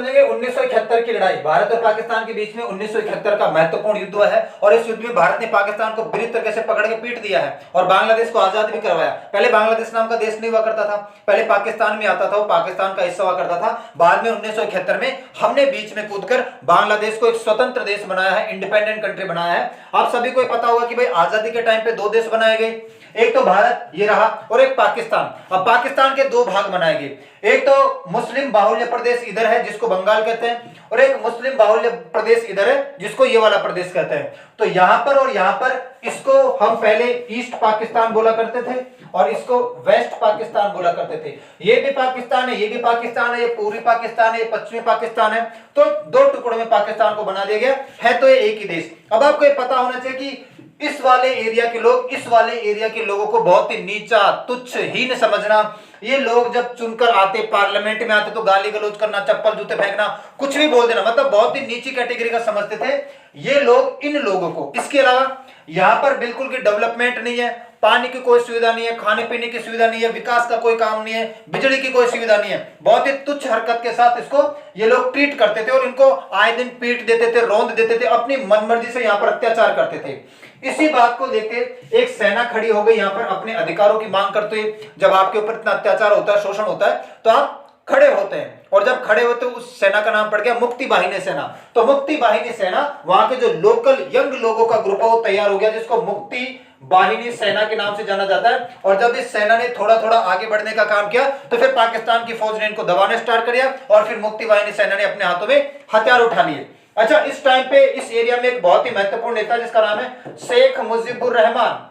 समझेंगे 1971 की लड़ाई, भारत और पाकिस्तान के बीच में 1971 का महत्वपूर्ण युद्ध हुआ है और इस युद्ध में भारत ने पाकिस्तान को बुरी तरीके से पकड़ के पीट दिया है और बांग्लादेश को आजाद भी करवाया। पहले बांग्लादेश नाम का देश नहीं हुआ करता था, पहले पाकिस्तान में आता था, वो पाकिस्तान का हिस्सा हुआ करता था। बाद में 1971 में हमने बीच में कूदकर बांग्लादेश को एक स्वतंत्र देश बनाया है, इंडिपेंडेंट कंट्री बनाया है। आप सभी को पता होगा कि भाई आजादी के टाइम पे दो देश बनाए गए, एक तो भारत ये रहा और एक पाकिस्तान। अब पाकिस्तान के दो भाग बनाए गए, एक तो मुस्लिम बाहुल्य प्रदेश इधर है जिसको बंगाल कहते हैं और एक मुस्लिम बाहुल्य प्रदेश इधर है जिसको ये वाला प्रदेश कहते हैं। तो यहां पर और यहां पर इसको हम पहले ईस्ट पाकिस्तान बोला करते थे और इसको वेस्ट पाकिस्तान बोला करते थे। ये भी पाकिस्तान है, ये भी पाकिस्तान है, ये पूर्वी पाकिस्तान है, ये पश्चिमी पाकिस्तान है। तो दो टुकड़ों में पाकिस्तान को बना दिया गया है, तो ये एक ही देश। अब आपको ये पता होना चाहिए कि इस वाले एरिया के लोग इस वाले एरिया के लोगों को बहुत ही नीचा तुच्छ हीन समझना। ये लोग जब चुनकर आते, पार्लियामेंट में आते तो गाली गलौज करना, चप्पल जूते फेंकना, कुछ भी बोल देना, मतलब बहुत ही नीची कैटेगरी का समझते थे ये लोग इन लोगों को। इसके अलावा यहां पर बिल्कुल की डेवलपमेंट नहीं है, पानी की कोई सुविधा नहीं है, खाने पीने की सुविधा नहीं है, विकास का कोई काम नहीं है, बिजली की कोई सुविधा नहीं है। बहुत ही तुच्छ हरकत के साथ इसको ये लोग ट्रीट करते थे और इनको आए दिन पीट देते थे, रौंद देते थे, अपनी मनमर्जी से यहाँ पर अत्याचार करते थे। इसी बात को लेके एक सेना खड़ी हो गई यहाँ पर अपने अधिकारों की मांग करते हुए। जब आपके ऊपर इतना अत्याचार होता है, शोषण होता है, तो आप खड़े होते हैं और जब खड़े होते हैं उस सेना का नाम पड़ गया मुक्ति वाहिनी सेना। तो मुक्ति वाहिनी सेना वहां के जो लोकल यंग लोगों का ग्रुप है वो तैयार हो गया जिसको मुक्ति वाहिनी सेना के नाम से जाना जाता है। और जब इस सेना ने थोड़ा थोड़ा आगे बढ़ने का काम किया तो फिर पाकिस्तान की फौज ने इनको दबाने स्टार्ट कर दिया और फिर मुक्ति वाहिनी सेना ने अपने हाथों में हथियार उठा लिए। अच्छा, इस टाइम पे इस एरिया में एक बहुत ही महत्वपूर्ण नेता जिसका नाम है शेख मुजीबुर रहमान।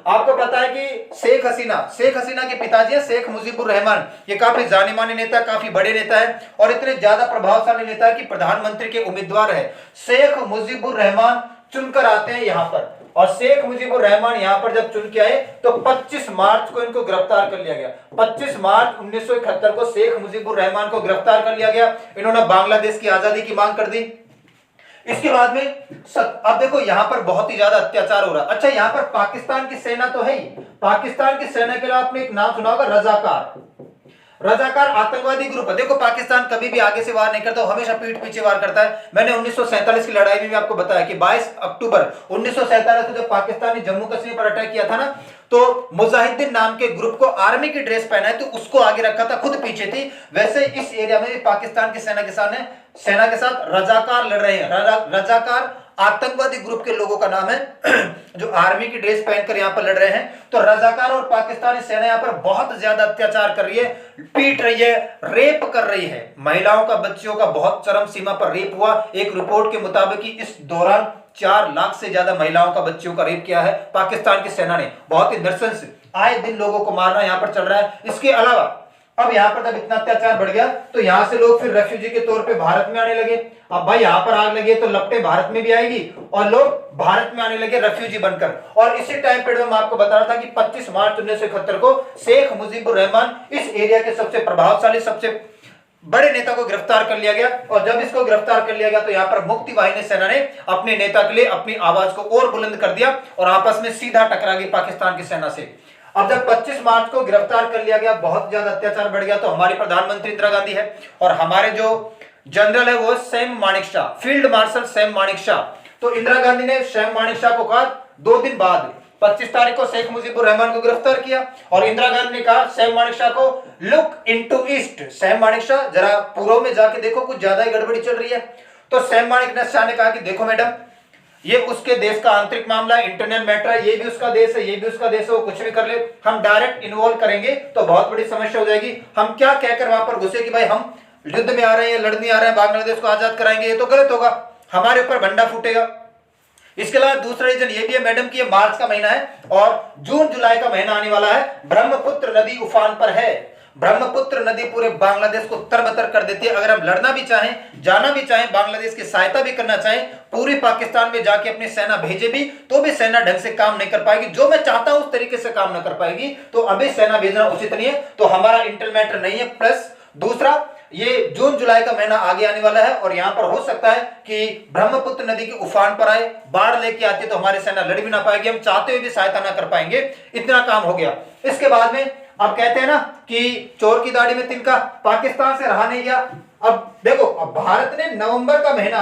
आपको पता है कि शेख हसीना के पिताजी है शेख मुजीबुर रहमान। ये काफी जाने माने नेता, काफी बड़े नेता है और इतने ज्यादा प्रभावशाली नेता है कि प्रधानमंत्री के उम्मीदवार है। शेख मुजीबुर रहमान चुनकर आते हैं यहाँ पर और शेख मुजीबुर रहमान यहाँ पर जब चुन के आए तो 25 मार्च को इनको गिरफ्तार कर लिया गया। 25 मार्च 1971 को शेख मुजीबुर रहमान को गिरफ्तार कर लिया गया। इन्होंने बांग्लादेश की आजादी की मांग कर दी। इसके बाद में अब देखो यहाँ पर बहुत ही ज्यादा अत्याचार हो रहा है। अच्छा, यहाँ पर पाकिस्तान की सेना तो है ही, पाकिस्तान की सेना के लिए आपने एक नाम सुना होगा, रजाकार आतंकवादी ग्रुप है। देखो पाकिस्तान कभी भी आगे से वार नहीं करता, हमेशा पीठ पीछे वार करता है। मैंने 1947 की लड़ाई में भी आपको बताया कि 22 अक्टूबर 1947 को जब पाकिस्तान ने जम्मू कश्मीर पर अटैक किया था ना, तो मुजाहिदीन नाम के ग्रुप को आर्मी की ड्रेस पहनाई तो उसको आगे रखा था, खुद पीछे थी। वैसे इस एरिया में पाकिस्तान की सेना के साथ रजाकार लड़ रहे हैं। रजाकार आतंकवादी ग्रुप के लोगों का नाम है जो आर्मी की ड्रेस पहनकर यहाँ पर लड़ रहे हैं। तो रजाकार और पाकिस्तानी सेना यहाँ पर बहुत ज्यादा अत्याचार कर रही है, पीट रही है, रेप कर रही है। महिलाओं का, बच्चियों का बहुत चरम सीमा पर रेप हुआ। एक रिपोर्ट के मुताबिक इस दौरान 4 लाख से ज्यादा महिलाओं का, बच्चियों का रेप किया है पाकिस्तान की सेना ने। बहुत ही नृशंस, आए दिन लोगों को मारना यहाँ पर चल रहा है। इसके अलावा अब यहाँ पर जब इतना अत्याचार बढ़ गया तो यहाँ से लोग फिर रेफ्यूजी के तौर पे भारत में आने लगे। अब भाई यहाँ पर आग लगी तो लपटे भारत में भी आएगी और लोग भारत में आने लगे रेफ्यूजी बनकर। और इसी टाइम पीरियड में मैं आपको बता रहा था कि 25 मार्च 1971 को शेख मुजीबुर रहमान इस एरिया के सबसे प्रभावशाली, सबसे बड़े नेता को गिरफ्तार कर लिया गया। और जब इसको गिरफ्तार कर लिया गया तो यहाँ पर मुक्ति वाहिनी सेना ने अपने नेता के लिए अपनी आवाज को और बुलंद कर दिया और आपस में सीधा टकरा गई पाकिस्तान की सेना से। अब जब 25 मार्च को गिरफ्तार कर लिया गया, बहुत ज्यादा अत्याचार बढ़ गया, तो हमारी प्रधानमंत्री इंदिरा गांधी है और हमारे जो जनरल है वो Sam Manekshaw, field marshal Sam Manekshaw. तो इंदिरा गांधी ने सैम मानेकशॉ को कहा 2 दिन बाद 25 तारीख को शेख मुजीबुर रहमान को गिरफ्तार किया और इंदिरा गांधी ने कहा सैम मानेकशॉ को, look into east, Sam Manekshaw जरा पूर्व में जाके देखो, कुछ ज्यादा ही गड़बड़ी चल रही है। तो सैम मानेकशॉ ने कहा कि देखो मैडम, ये उसके देश का आंतरिक मामला है, इंटरनल मैटर है, ये भी उसका देश है, ये भी उसका देश है, वो कुछ भी कर ले, हम डायरेक्ट इन्वॉल्व करेंगे तो बहुत बड़ी समस्या हो जाएगी। हम क्या कहकर वहां पर घुसे कि भाई हम युद्ध में आ रहे हैं, लड़ने आ रहे हैं, बांग्लादेश को आजाद कराएंगे, ये तो गलत होगा, हमारे ऊपर भंडा फूटेगा। इसके अलावा दूसरा रीजन ये भी है मैडम कि ये मार्च का महीना है और जून जुलाई का महीना आने वाला है, ब्रह्मपुत्र नदी उफान पर है। ब्रह्मपुत्र नदी पूरे बांग्लादेश को तरबतर कर देती है। अगर हम लड़ना भी चाहें, जाना भी चाहें, बांग्लादेश की सहायता भी करना चाहें, पूरी पाकिस्तान में जाके अपनी सेना भेजे भी तो भी सेना ढंग से काम नहीं कर पाएगी, जो मैं चाहता हूं उस तरीके से काम नहीं कर पाएगी। तो अभी सेना भेजना उचित नहीं है, तो हमारा इंटर मैटर नहीं है। प्लस दूसरा, ये जून जुलाई का महीना आगे आने वाला है और यहां पर हो सकता है कि ब्रह्मपुत्र नदी की उफान पर आए, बाढ़ लेके आती है तो हमारी सेना लड़ भी ना पाएगी, हम चाहते हुए भी सहायता ना कर पाएंगे, इतना काम हो गया। इसके बाद में अब कहते हैं ना कि चोर की दाढ़ी में तिनका, पाकिस्तान से रहा नहीं गया। अब देखो अब भारत ने नवंबर का महीना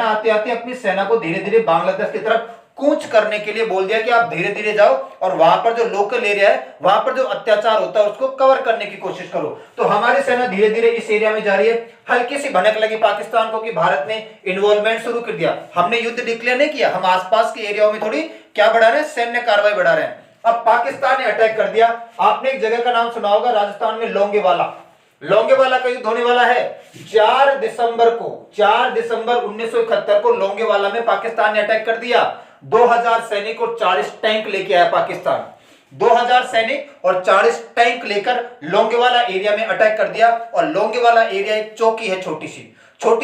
आते आते अपनी सेना को धीरे धीरे बांग्लादेश की तरफ कूच करने के लिए बोल दिया कि आप धीरे धीरे जाओ और वहां पर जो लोकल एरिया है, वहां पर जो अत्याचार होता है उसको कवर करने की कोशिश करो। तो हमारी सेना धीरे धीरे इस एरिया में जा रही है। हल्की सी भनक लगी पाकिस्तान को कि भारत ने इन्वॉल्वमेंट शुरू कर दिया। हमने युद्ध डिक्लेयर नहीं किया, हम आसपास के एरियाओं में थोड़ी क्या बढ़ा रहे हैं, सैन्य कार्रवाई बढ़ा रहे हैं। अब पाकिस्तान ने अटैक कर दिया। आपने एक जगह का नाम सुना होगा राजस्थान में, लोंगेवाला का युद्ध होने वाला है 4 दिसंबर 1971 को लोंगेवाला में पाकिस्तान ने अटैक कर दिया। 2000 सैनिक और 40 टैंक लेके आया पाकिस्तान। 2000 सैनिक और 40 टैंक लेकर लोंगेवाला एरिया में अटैक कर दिया। और लोंगेवाला एरिया एक चौकी है, छोटी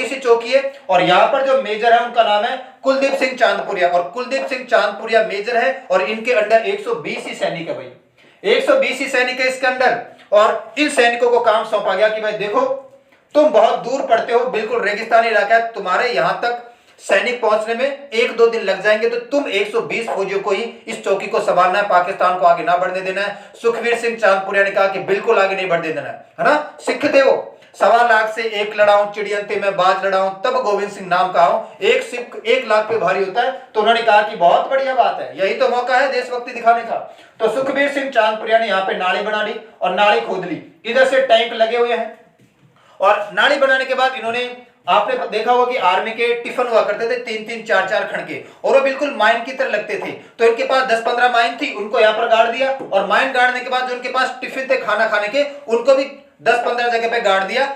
सी चौकी है। और यहां पर जो मेजर है उनका नाम है कुलदीप सिंह चांदपुरिया। और कुलदीप सिंह चांदपुरिया मेजर है और इनके अंडर 120 ही सैनिक है भाई, 120 ही सैनिक है इसके अंदर। और इन सैनिकों को काम सौंपा गया कि भाई देखो, तुम बहुत दूर पड़ते हो, बिल्कुल रेगिस्तानी इलाका है, तुम्हारे यहां तक सैनिक पहुंचने में 1-2 दिन लग जाएंगे, तो तुम 120 फौजियों को ही इस चौकी को संभालना है, पाकिस्तान को आगे ना बढ़ने देना है। सुखबीर सिंह चांदपुरिया ने कहा कि बिल्कुल आगे नहीं बढ़ने देना है ना। सिख थे वो, 1.25 लाख से 1 लड़ाऊं चिड़ियंते में बाज लड़ाऊं तब गोविंद सिंह नाम का हूं, एक सिख 1 लाख पे भारी होता है। तो उन्होंने कहा कि बहुत बढ़िया बात है, यही तो मौका है देशभक्ति दिखाने का। तो सुखबीर सिंह चांदपुरिया ने यहाँ पे नाली बना ली और नाली खोद ली, इधर से टैंक लगे हुए हैं। और नाली बनाने के बाद इन्होंने, आपने देखा होगा कि आर्मी के टिफिन हुआ करते थे 3-3, 4-4 खंड के, और वो बिल्कुल माइन की तरह लगते थे। तो इनके पास 10-15 माइन थी, उनको यहाँ पर गाड़ दिया। और माइन गाड़ने के बाद जो उनके पास टिफिन थे खाना खाने के, उनको भी 10-15 जगह पे गाड़ दिया।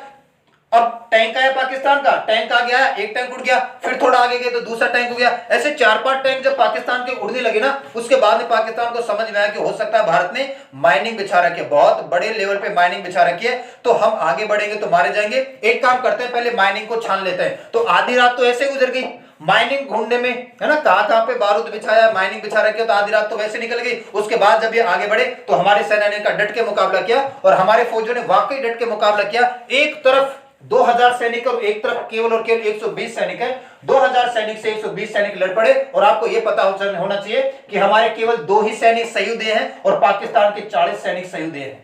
अब टैंक आया पाकिस्तान का, टैंक आ गया, एक टैंक उड़ गया, फिर थोड़ा आगे गए तो दूसरा टैंक हो गया। ऐसे 4-5 टैंक जब पाकिस्तान के उड़ने लगे ना, उसके बाद में पाकिस्तान को समझ में आया कि हो सकता है भारत ने माइनिंग बिछा रखी है, बहुत बड़े लेवल पे माइनिंग बिछा रखी है, तो हम आगे बढ़ेंगे तो मारे जाएंगे। एक काम करते हैं, पहले माइनिंग को छान लेते हैं। तो आधी रात तो ऐसे गुजर गई माइनिंग ढूंढने में, है ना, कहां पे बारूद बिछाया, माइनिंग बिछा रखी है, तो आधी रात तो वैसे निकल गई। उसके बाद जब ये आगे बढ़े तो हमारे सेना ने का डट के मुकाबला किया और हमारे फौजियों ने वाकई डट के मुकाबला किया। एक तरफ 2000 सैनिक और एक तरफ केवल और केवल 120 सैनिक है। 2000 सैनिक से 120 सैनिक लड़ पड़े। और आपको यह पता होना चाहिए कि हमारे केवल 2 ही सैनिक शहीद हुए हैं और पाकिस्तान के 40 सैनिक शहीद हुए हैं।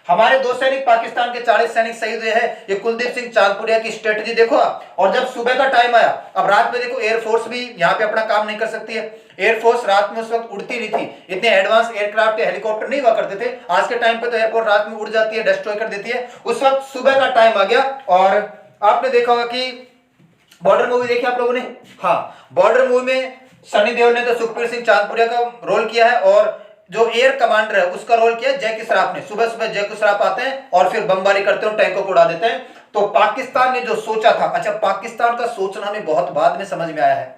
हमारे 2 सैनिक, पाकिस्तान के 40 सैनिक शहीद हुए हैं। ये कुलदीप सिंह चांदपुरिया की स्ट्रेटजी देखो आप। और जब सुबह का टाइम आया, अब रात में देखो एयरफोर्स भी यहाँ पे अपना काम नहीं कर सकती है। एयरफोर्स रात में उस वक्त उड़ती नहीं थी, इतने एडवांस एयरक्राफ्ट या हेलीकॉप्टर नहीं हुआ करते थे। आज के टाइम पे तो एयरपोर्ट रात में उड़ जाती है, डिस्ट्रॉय कर देती है। उस वक्त सुबह का टाइम आ गया। और आपने देखा होगा कि बॉर्डर मूवी देखी आप लोगों ने, हाँ, बॉर्डर मूवी में सनी देओल ने तो सुखबीर सिंह चांदपुरिया का रोल किया है और जो एयर कमांडर है उसका रोल किया जैकी श्रॉफ ने। सुबह सुबह जैकी श्रॉफ आते हैं और फिर बमबारी करते हैं, टैंकों को उड़ा देते हैं। तो पाकिस्तान ने जो सोचा था, अच्छा पाकिस्तान का सोचना हमें बहुत बाद में समझ में आया है।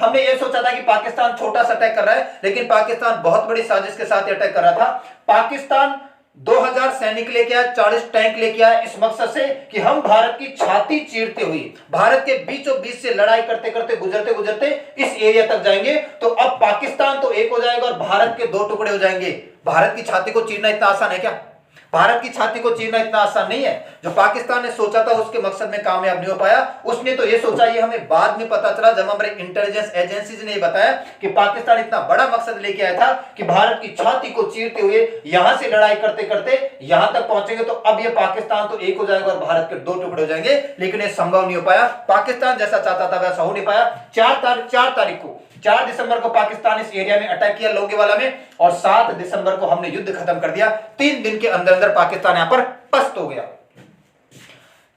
हमने ये सोचा था कि पाकिस्तान छोटा सा अटैक कर रहा है, लेकिन पाकिस्तान बहुत बड़ी साजिश के साथ अटैक कर रहा था। पाकिस्तान 2000 सैनिक लेके आया, 40 टैंक लेके आया, इस मकसद से कि हम भारत की छाती चीरते हुए भारत के बीचों बीच से लड़ाई करते करते गुजरते गुजरते इस एरिया तक जाएंगे। तो अब पाकिस्तान तो एक हो जाएगा और भारत के 2 टुकड़े हो जाएंगे। भारत की छाती को चीरना इतना आसान है क्या? भारत की छाती को चीरना इतना आसान नहीं है। जो पाकिस्तान ने सोचा था उसके मकसद में कामयाब नहीं हो पाया। उसने तो ये सोचा, ये हमें बाद में पता चला जब हमारे इंटेलिजेंस एजेंसीज ने बताया कि पाकिस्तान इतना बड़ा मकसद लेके आया था कि भारत की छाती को चीरते हुए यहां से लड़ाई करते करते यहां तक पहुंचेंगे। तो अब ये पाकिस्तान तो एक हो जाएगा और भारत के 2 टुकड़े हो जाएंगे, लेकिन ये संभव नहीं हो पाया। पाकिस्तान जैसा चाहता था वैसा हो नहीं पाया। 4 दिसंबर को पाकिस्तान इस एरिया में अटैक किया लोंगेवाला में, और 7 दिसंबर को हमने युद्ध खत्म कर दिया। 3 दिन के अंदर अंदर पाकिस्तान यहां पर पस्त हो गया।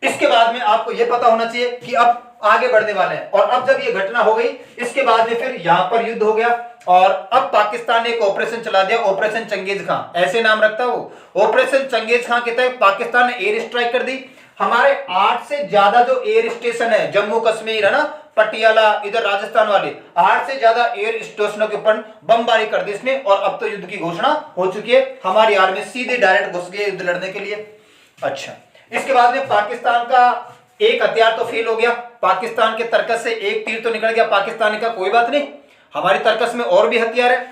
इसके बाद में आपको यह पता होना चाहिए कि अब आगे बढ़ने वाले हैं। और अब जब यह घटना हो गई, इसके बाद में फिर यहां पर युद्ध हो गया और अब पाकिस्तान ने एक ऑपरेशन चला दिया, ऑपरेशन चंगेज खां, ऐसे नाम रखता वो। ऑपरेशन चंगेज खां के तहत पाकिस्तान ने एयर स्ट्राइक कर दी। हमारे 8 से ज्यादा जो एयर स्टेशन है, जम्मू कश्मीर है ना, पटियाला, इधर राजस्थान वाले 8 से ज्यादा एयर स्टेशनों के ऊपर बमबारी कर दी इसने। और अब तो युद्ध की घोषणा हो चुकी है। हमारी आर्मी सीधे डायरेक्ट घुस गई युद्ध लड़ने के लिए। अच्छा, इसके बाद में पाकिस्तान का एक हथियार तो फेल हो गया। पाकिस्तान के तर्कस से एक तीर तो निकल गया पाकिस्तान का, कोई बात नहीं, हमारी तर्कस में और भी हथियार है।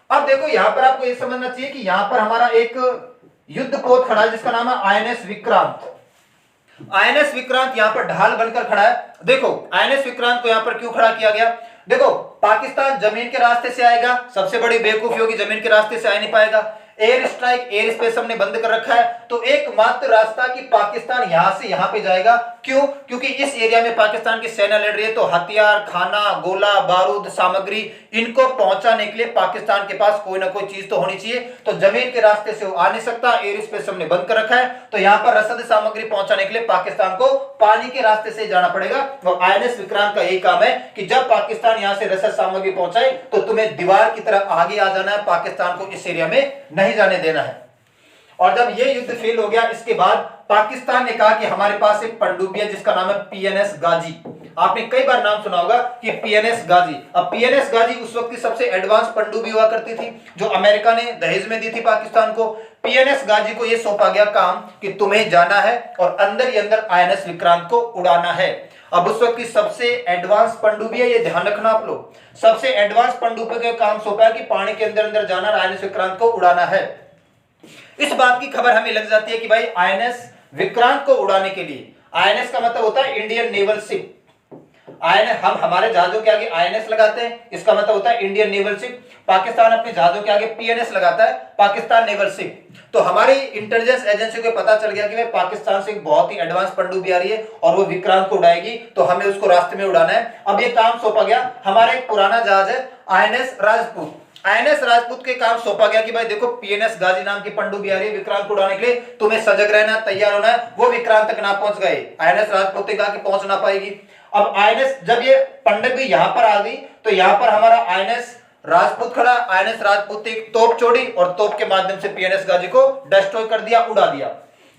अब देखो यहां पर आपको यह समझना चाहिए कि यहां पर हमारा एक युद्ध पोत खड़ा है जिसका नाम है आईएनएस विक्रांत। आईएनएस विक्रांत यहां पर ढाल बनकर खड़ा है। देखो आईएनएस विक्रांत को यहां पर क्यों खड़ा किया गया? देखो पाकिस्तान जमीन के रास्ते से आएगा, सबसे बड़ी बेवकूफी होगी, जमीन के रास्ते से आ नहीं पाएगा। एयर स्ट्राइक, एयर स्पेस हमने बंद कर रखा है। तो एकमात्र रास्ता कि पाकिस्तान यहां से यहां पे जाएगा। क्यों? क्योंकि इस एरिया में पाकिस्तान की सेना लड़ रही है, तो हथियार, खाना, गोला बारूद, सामग्री, इनको पहुंचाने के लिए पाकिस्तान के पास कोई ना कोई चीज तो होनी चाहिए। तो जमीन के रास्ते से वो आ नहीं सकता, एयर स्पेस हमने बंद कर रखा है, तो यहां पर रसद सामग्री पहुंचाने के लिए पाकिस्तान को पानी के रास्ते से जाना पड़ेगा। और INS विक्रांत का यही काम है कि जब पाकिस्तान यहां से रसद सामग्री पहुंचाए तो तुम्हें दीवार की तरह आगे आ जाना है, पाकिस्तान को इस एरिया में नहीं जाने देना है। और जब ये युद्ध फेल हो गया, इसके बाद पाकिस्तान ने कहा कि हमारे पास एक पनडुब्बी है जिसका नाम है PNS गाजी। आपने कई बार नाम सुना होगा कि PNS गाजी। अब PNS गाजी उस वक्त की सबसे एडवांस पनडुब्बी हुआ करती थी, जो अमेरिका ने दहेज में दी थी पाकिस्तान को। PNS गाजी को यह सौंपा गया काम कि तुम्हें जाना है और अंदर ही अंदर INS विक्रांत को उड़ाना है। अब उस वक्त की सबसे एडवांस पनडुब्बी है, ये ध्यान रखना आप लोग, सबसे एडवांस पनडुब्बी का काम सौंपा है कि पानी के अंदर अंदर जाना और INS विक्रांत को उड़ाना है। इस बात की खबर हमें लग जाती है कि भाई INS विक्रांत को उड़ाने के लिए, INS का मतलब होता है इंडियन नेवल शिप। हम हमारे जहाजों के आगे INS लगाते हैं, इसका मतलब होता है इंडियन नेवल शिप। पाकिस्तान अपने जहाजों के आगे PNS लगाता है, पाकिस्तान नेवल शिप। तो हमारी इंटेलिजेंस एजेंसी को पता चल गया कि भाई पाकिस्तान से एक बहुत ही एडवांस पनडुब्बी आ रही है और वो विक्रांत को उड़ाएगी, तो हमें उसको रास्ते में उड़ाना है। अब ये काम सौंपा गया, हमारा एक पुराना जहाज है INS राजपूत। INS राजपूत के काम सौंपा गया कि भाई देखो PNS गाजी नाम की पनडुब्बी आ रही है विक्रांत को उड़ाने के लिए, तुम्हें सजग रहना, तैयार होना है। वो विक्रांत तक ना पहुंच गए, INS राजपूत ने कहा कि पहुंच ना पाएगी। अब INS, जब ये पनडुब्बी यहां पर आ गई तो यहां पर हमारा INS राजपूत खड़ा, INS राजपूत एक तोप छोड़ी और तोप के माध्यम से PNS गाजी को डिस्ट्रॉय कर दिया, उड़ा दिया।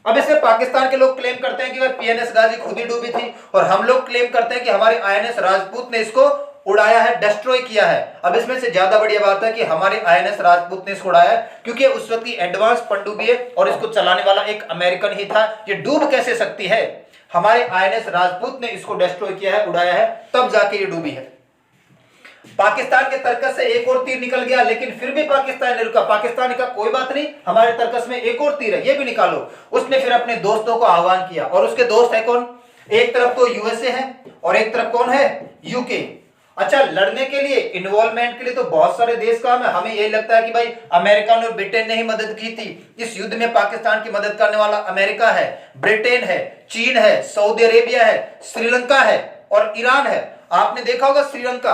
अब इसमें पाकिस्तान के लोग क्लेम करते हैं कि भाई PNS गाजी खुद ही डूबी थी, और हम लोग क्लेम करते हैं कि हमारे INS राजपूत ने इसको उड़ाया है, डिस्ट्रॉय किया है। अब इसमें से ज्यादा बढ़िया बात है कि हमारे INS राजपूत ने इसको उड़ाया है, क्योंकि उस वक्त की एडवांस पनडुब्बी है और इसको चलाने वाला एक अमेरिकन ही था। ये डूब कैसे सकती है? हमारे INS राजपूत ने इसको डिस्ट्रॉय किया है, उड़ाया है, तब जाके ये डूबी है। पाकिस्तान के तर्कस से एक और तीर निकल गया, लेकिन फिर भी पाकिस्तान ने रुका। पाकिस्तान ने कहा कोई बात नहीं, हमारे तर्कस में एक और तीर है, ये भी निकालो। उसने फिर अपने दोस्तों को आह्वान किया, और उसके दोस्त है कौन? एक तरफ तो USA है और एक तरफ कौन है? UK। अच्छा, लड़ने के लिए, इन्वॉल्वमेंट के लिए तो बहुत सारे देश काम है। हमें यही लगता है कि भाई अमेरिका और ब्रिटेन ने ही मदद की थी। इस युद्ध में पाकिस्तान की मदद करने वाला अमेरिका है, ब्रिटेन है, चीन है, सऊदी अरेबिया है, श्रीलंका है और ईरान है। आपने देखा होगा श्रीलंका,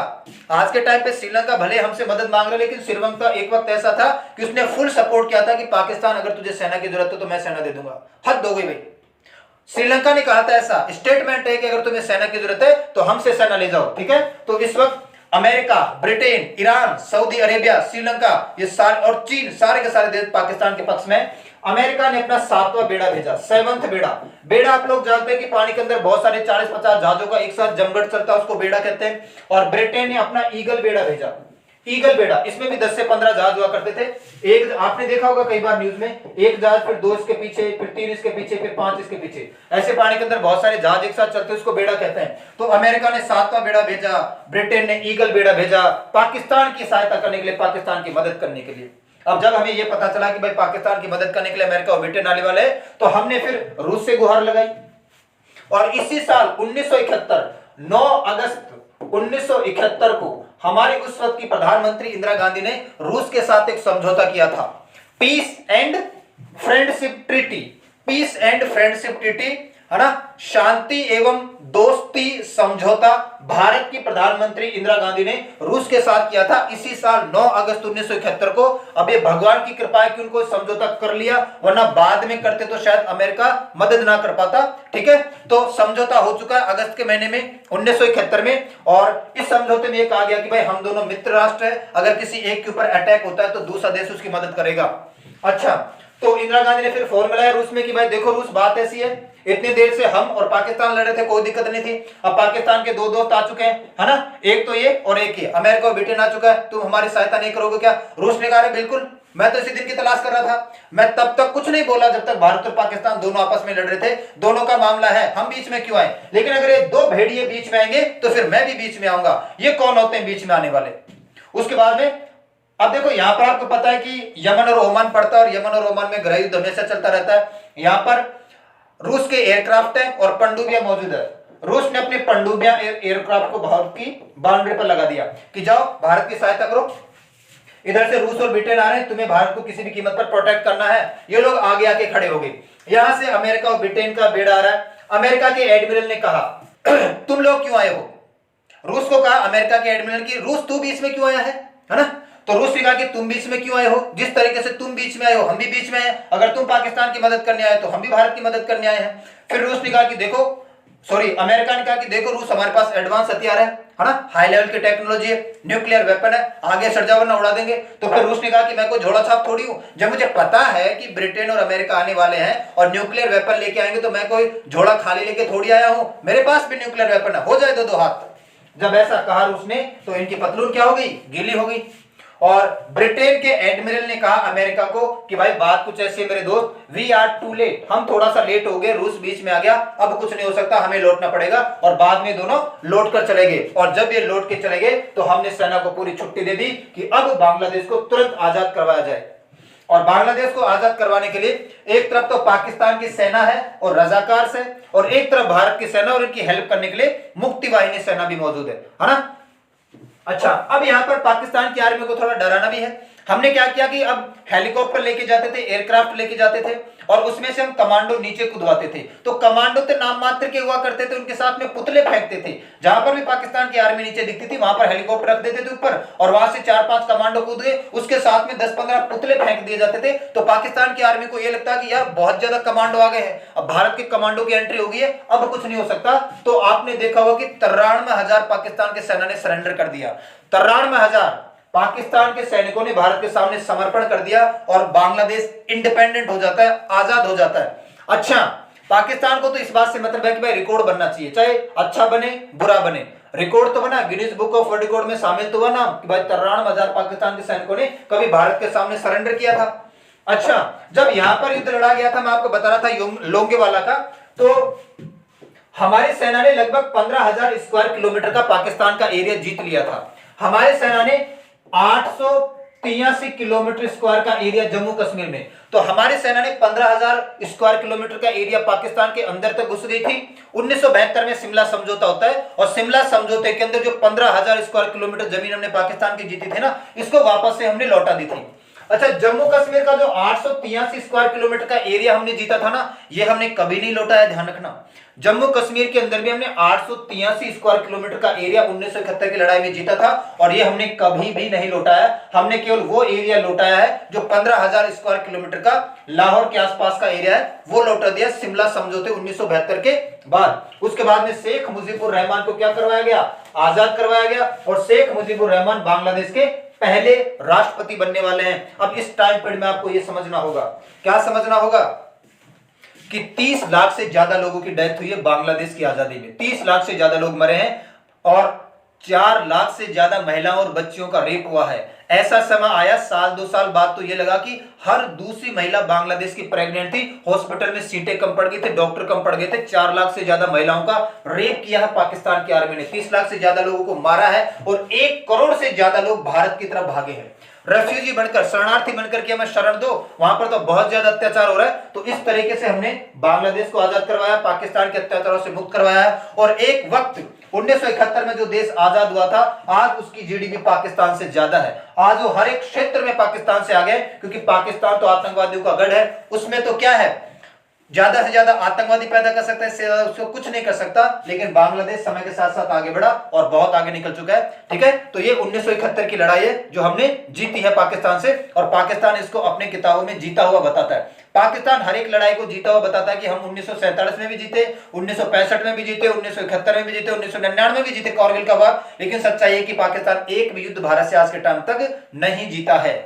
आज के टाइम पे श्रीलंका भले हमसे मदद मांग रहा है, लेकिन श्रीलंका एक वक्त ऐसा था कि उसने फुल सपोर्ट किया था कि पाकिस्तान अगर तुझे सेना की जरूरत हो तो मैं सेना दे दूंगा। हद हो गई भाई, श्रीलंका ने कहा था, ऐसा स्टेटमेंट है कि अगर तुम्हें सेना की जरूरत है तो हमसे सेना ले जाओ, ठीक है। तो इस वक्त America, Britain, Iran, Saudi Arabia, Sri Lanka, ये सारे और चीन, सारे के सारे देश पाकिस्तान के पक्ष में। अमेरिका ने अपना 7वां बेड़ा भेजा, 7th बेड़ा। बेड़ा आप लोग जानते हैं कि पानी के अंदर बहुत सारे 40-50 जहाजों का एक साथ जमघट चलता है, उसको बेड़ा कहते हैं। और ब्रिटेन ने अपना ईगल बेड़ा भेजा, ईगल बेड़ा, इसमें भी 10 से 15 जहाज हुआ करते थे। एक आपने देखा होगा कई बार न्यूज में, एक जहाज, फिर 2 इसके पीछे, फिर 3 इसके पीछे, फिर 5 इसके पीछे, ऐसे पानी के अंदर बहुत सारे जहाज एक साथ चलते हैं, उसको बेड़ा कहते हैं। तो अमेरिका ने 7वां बेड़ा भेजा, ब्रिटेन ने ईगल बेड़ा भेजा, पाकिस्तान की सहायता करने के लिए, पाकिस्तान की मदद करने के लिए। अब जब हमें यह पता चला कि भाई पाकिस्तान की मदद करने के लिए अमेरिका और ब्रिटेन आने वाले, तो हमने फिर रूस से गुहार लगाई। और इसी साल 1971, 9 अगस्त 1971 को हमारी उस वक्त की प्रधानमंत्री इंदिरा गांधी ने रूस के साथ एक समझौता किया था, peace and friendship treaty. Peace and friendship treaty है ना, शांति एवं दोस्ती समझौता भारत की प्रधानमंत्री इंदिरा गांधी ने रूस के साथ किया था इसी साल 9 अगस्त 1971 को। अब ये भगवान की कृपा है कि उनको समझौता कर लिया, वरना बाद में करते तो शायद अमेरिका मदद ना कर पाता, ठीक है। तो समझौता हो चुका है अगस्त के महीने में 1971 में। और इस समझौते में ये कहा गया कि भाई हम दोनों मित्र राष्ट्र है, अगर किसी एक के ऊपर अटैक होता है तो दूसरा देश उसकी मदद करेगा। अच्छा, तो इंदिरा गांधी ने फिर फोन मिलाया रूस में कि भाई देखो रूस, बात ऐसी है, इतनी देर से हम और पाकिस्तान लड़ रहे थे, कोई दिक्कत नहीं थी, अब पाकिस्तान के 2 दोस्त आ चुके हैं, है ना, एक तो ये और एक ये, अमेरिका और ब्रिटेन आ चुका है, तुम हमारी सहायता नहीं करोगे क्या? रूस ने कहा बिल्कुल, मैं तो इसी दिन की तलाश कर रहा था, मैं तब तक कुछ नहीं बोला जब तक भारत और पाकिस्तान दोनों आपस में लड़ रहे थे, दोनों का मामला है, हम बीच में क्यों आए, लेकिन अगर ये 2 भेड़िए बीच में आएंगे तो फिर मैं भी बीच में आऊंगा। ये कौन होते हैं बीच में आने वाले? उसके बाद में अब देखो, यहां पर आपको पता है कि यमन और ओमान पड़ता है, और यमन और ओमान में गृह युद्ध हमेशा चलता रहता है। यहां पर रूस के एयरक्राफ्ट है और पनडुब्बियां मौजूद है। रूस ने अपने पनडुब्बियां एयरक्राफ्ट को भारत की बाउंड्री पर लगा दिया कि जाओ भारत की सहायता करो। इधर से रूस और ब्रिटेन आ रहे हैं, तुम्हें भारत को किसी भी कीमत पर प्रोटेक्ट करना है। ये लोग आगे आके खड़े हो गए। यहां से अमेरिका और ब्रिटेन का बेड़ा आ रहा है। अमेरिका के एडमिरल ने कहा तुम लोग क्यों आए हो? रूस को कहा, अमेरिका के एडमिरल की, रूस तू बीच में क्यों आया है ना? तो रूस ने कहा कि तुम बीच में क्यों आए हो? जिस तरीके से तुम बीच में आए हो हम भी बीच में आए। अगर तुम पाकिस्तान की मदद करने आए तो हम भी भारत की मदद करने आए हैं। फिर रूस ने कहा कि देखो, सॉरी अमेरिका ने कहा कि देखो रूस हमारे पास एडवांस हथियार है ना, हाई लेवल की टेक्नोलॉजी है, न्यूक्लियर वेपन है, आगे सरजावरना उड़ा देंगे। तो फिर रूस ने कहा कि मैं कोई झोला छाप थोड़ी हूं, जब मुझे पता है कि ब्रिटेन और अमेरिका आने वाले हैं और न्यूक्लियर वेपन लेके आएंगे तो मैं कोई झोला खाली लेके थोड़ी आया हूं, मेरे पास भी न्यूक्लियर वेपन है, हो जाए दो हाथ। जब ऐसा कहा रूस ने तो इनकी पतलून क्या हो गई? गीली हो गई। और ब्रिटेन के एडमिरल ने कहा अमेरिका को कि भाई बात कुछ ऐसी है मेरे दोस्त, वी आर टू लेट, हम थोड़ा सा लेट हो गए, रूस बीच में आ गया, अब कुछ नहीं हो सकता, हमें लौटना पड़ेगा। और बाद में दोनों लौट कर चले गए। और जब ये लौट के चले गए तो हमने सेना को पूरी छुट्टी दे दी कि अब बांग्लादेश को तुरंत आजाद करवाया जाए। और बांग्लादेश को आजाद करवाने के लिए एक तरफ तो पाकिस्तान की सेना है और रजाकार से, और एक तरफ भारत की सेना और इनकी हेल्प करने के लिए मुक्ति वाहिनी सेना भी मौजूद है ना। अच्छा, अब यहां पर पाकिस्तान की आर्मी को थोड़ा डराना भी है। हमने क्या किया कि अब हेलीकॉप्टर लेके जाते थे, एयरक्राफ्ट लेके जाते थे और उसमें से हम कमांडो नीचे कूदवाते थे। तो कमांडो तो नाम मात्र के हुआ करते थे, उनके साथ में पुतले फेंकते थे। जहां पर भी पाकिस्तान की आर्मी नीचे दिखती थी वहां पर हेलीकॉप्टर रख देते थे ऊपर, और वहां से 4-5 कमांडो कूद गए, उसके साथ में 10-15 पुतले फेंक दिए जाते थे। तो पाकिस्तान की आर्मी को यह लगता कि यार बहुत ज्यादा कमांडो आ गए हैं, अब भारत के कमांडो की एंट्री हो गई है, अब कुछ नहीं हो सकता। तो आपने देखा होगा कि 93,000 पाकिस्तान के सेना ने सरेंडर कर दिया। 93,000 पाकिस्तान के सैनिकों ने भारत के सामने समर्पण कर दिया और बांग्लादेश इंडिपेंडेंट हो जाता है, आजाद हो जाता है। अच्छा, पाकिस्तान को तो इस बात से मतलब है कि भाई रिकॉर्ड बनना चाहिए, चाहे अच्छा बने बुरा बने, रिकॉर्ड तो बना, Guinness book of world record में शामिल तो हुआ नाम कि भाई 93,000 पाकिस्तान के सैनिकों ने कभी भारत के सामने सरेंडर किया था। अच्छा, जब यहां पर युद्ध लड़ा गया था, मैं आपको बता रहा था लोंगेवाला का, तो हमारी सेना ने लगभग 15,000 स्क्वायर किलोमीटर का पाकिस्तान का एरिया जीत लिया था। हमारी सेना ने 883 किलोमीटर स्क्वायर का एरिया जम्मू कश्मीर में, तो हमारी सेना ने 15,000 स्क्वायर किलोमीटर का एरिया पाकिस्तान के अंदर तक घुस गई थी। 1972 में शिमला समझौता होता है और शिमला समझौते के अंदर जो 15,000 स्क्वायर किलोमीटर जमीन हमने पाकिस्तान की जीती थी ना, इसको वापस से हमने लौटा दी थी। अच्छा, जम्मू कश्मीर का जो 883 स्क्वायर किलोमीटर का एरिया हमने जीता था ना, ये हमने कभी नहीं लौटाया, ध्यान रखना। जम्मू कश्मीर के अंदर भी हमने 883 स्क्वायर किलोमीटर का एरिया 1971 की लड़ाई में जीता था और ये हमने कभी भी नहीं लौटाया। हमने केवल वो एरिया लौटाया है जो 15,000 स्क्वायर किलोमीटर का लाहौर के आसपास का एरिया है, वो लौटा दिया शिमला समझौते 1972 के बाद। उसके बाद में शेख मुजीबुर रहमान को क्या करवाया गया? आजाद करवाया गया, और शेख मुजीबुर रहमान बांग्लादेश के पहले राष्ट्रपति बनने वाले हैं। अब इस टाइम पीरियड में आपको यह समझना होगा, क्या समझना होगा कि 30 लाख से ज्यादा लोगों की डेथ हुई है बांग्लादेश की आजादी में। 30 लाख से ज्यादा लोग मरे हैं और 4 लाख से ज्यादा महिलाओं और बच्चियों का रेप हुआ है। ऐसा समय आया साल 2 साल बाद तो यह लगा कि हर दूसरी महिला बांग्लादेश की प्रेग्नेंट थी, हॉस्पिटल में सीटें कम पड़ गई थे, डॉक्टर कम पड़ गए थे। 4 लाख से ज्यादा महिलाओं का रेप किया है पाकिस्तान की आर्मी ने, 30 लाख से ज्यादा लोगों को मारा है और 1 करोड़ से ज्यादा लोग भारत की तरफ भागे हैं। रेफ्यूजी बनकर, शरणार्थी बनकर के हमें शरण दो, वहां पर तो बहुत ज्यादा अत्याचार हो रहा है। तो इस तरीके से हमने बांग्लादेश को आजाद करवाया, पाकिस्तान के अत्याचारों से मुक्त करवाया है। और एक वक्त 1971 में जो देश आजाद हुआ था, आज उसकी जीडीपी पाकिस्तान से ज्यादा है। आज वो हर एक क्षेत्र में पाकिस्तान से आगे, क्योंकि पाकिस्तान तो आतंकवादियों का गढ़ है। उसमें तो क्या है, ज्यादा से ज्यादा आतंकवादी पैदा कर सकता है, उसको कुछ नहीं कर सकता। लेकिन बांग्लादेश समय के साथ साथ आगे बढ़ा और बहुत आगे निकल चुका है। ठीक है, तो ये 1971 की लड़ाई है जो हमने जीती है पाकिस्तान से, और पाकिस्तान इसको अपने किताबों में जीता हुआ बताता है। पाकिस्तान हर एक लड़ाई को जीता हुआ बताता है कि हम 1947 में भी जीते, 1965 में भी जीते, 1971 में भी जीते, 1999 में भी जीते कारगिल का वार। लेकिन सच्चाई है कि पाकिस्तान एक भी युद्ध भारत से आज के टाइम तक नहीं जीता है।